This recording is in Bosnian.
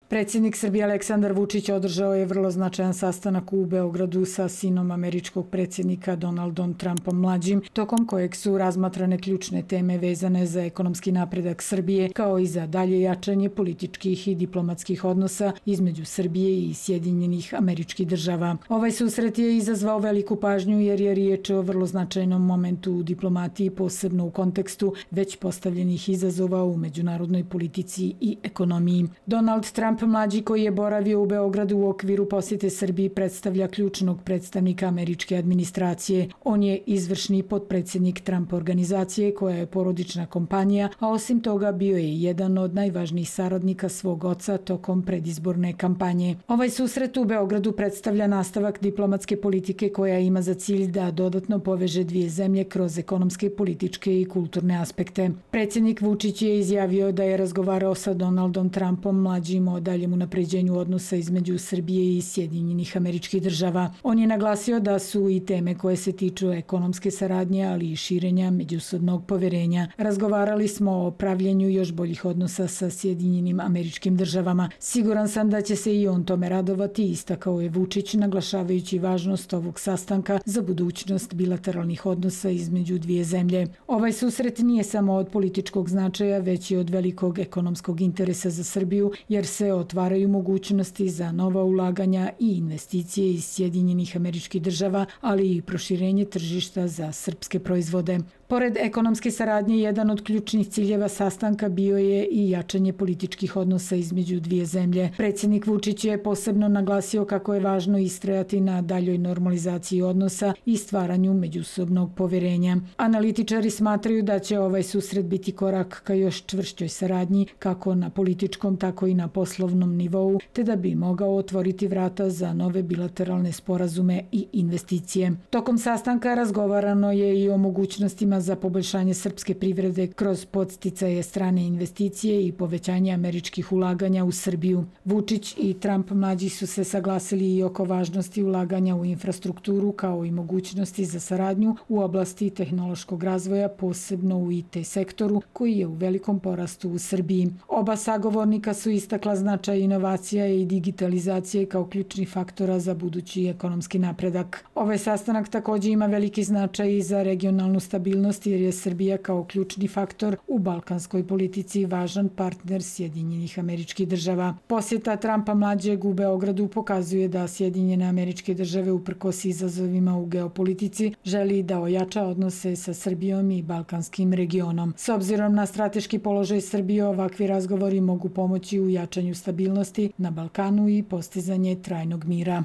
Predsjednik Srbije Aleksandar Vučić održao je vrlo značajan sastanak u Beogradu sa sinom američkog predsjednika Donaldom Trumpom mlađim, tokom kojeg su razmatrane ključne teme vezane za ekonomski napredak Srbije, kao i za dalje jačanje političkih i diplomatskih odnosa između Srbije i Sjedinjenih Američkih Država. Ovaj susret je izazvao veliku pažnju jer je riječ o vrlo značajnom momentu u diplomatiji, posebno u kontekstu već postavljenih izazova u međunarodnoj politici i ekonomiji. Donald Trump mlađi, koji je boravio u Beogradu u okviru posjete Srbiji, predstavlja ključnog predstavnika američke administracije. On je izvršni potpredsjednik Trump organizacije, koja je porodična kompanija, a osim toga bio je jedan od najvažnijih saradnika svog oca tokom predizborne kampanje. Ovaj susret u Beogradu predstavlja nastavak diplomatske politike koja ima za cilj da dodatno poveže dvije zemlje kroz ekonomske, političke i kulturne aspekte. Predsjednik Vučić je izjavio da je razgovarao sa Donaldom Trumpom mlađim o daljem unapređenju odnosa između Srbije i Sjedinjenih Američkih Država. On je naglasio da su i teme koje se tiču ekonomske saradnje, ali i širenja međusobnog poverenja. Razgovarali smo o pravljenju još boljih odnosa sa Sjedinjenim Američkim Državama. Siguran sam da će se i on tome radovati, istakao je Vučić, naglašavajući važnost ovog sastanka za budućnost bilateralnih odnosa između dvije zemlje. Ovaj susret nije samo od političkog značaja, već i od velikog ekonomskog interesa za Srbiju, jer se otvaraju mogućnosti za nova ulaganja i investicije iz Sjedinjenih Američkih Država, ali i proširenje tržišta za srpske proizvode. Pored ekonomske saradnje, jedan od ključnih ciljeva sastanka bio je i jačanje političkih odnosa između dvije zemlje. Predsjednik Vučić je posebno naglasio kako je važno istrajati na daljoj normalizaciji odnosa i stvaranju međusobnog poverenja. Analitičari smatraju da će ovaj susret biti korak ka još čvršćoj saradnji, kako na političkom, tako i na poslovnom nivou, te da bi mogao otvoriti vrata za nove bilateralne sporazume i investicije. Tokom sastanka razgovarano je i o mogućnostima za poboljšanje srpske privrede kroz podsticaje strane investicije i povećanje američkih ulaganja u Srbiju. Vučić i Trump mlađi su se saglasili i oko važnosti ulaganja u infrastrukturu, kao i mogućnosti za saradnju u oblasti tehnološkog razvoja, posebno u IT sektoru, koji je u velikom porastu u Srbiji. Oba sagovornika su istakla značaj inovacija i digitalizacije kao ključni faktora za budući ekonomski napredak. Ovaj sastanak također ima veliki značaj i za regionalnu stabilnost, jer je Srbija kao ključni faktor u balkanskoj politici važan partner Sjedinjenih Američkih Država. Posjeta Trumpa mlađeg u Beogradu pokazuje da Sjedinjene Američke Države, uprkos izazovima u geopolitici, želi da ojača odnose sa Srbijom i balkanskim regionom. S obzirom na strateški položaj Srbije, ovakvi razgovori mogu pomoći u jačanju stabilnosti na Balkanu i postizanje trajnog mira.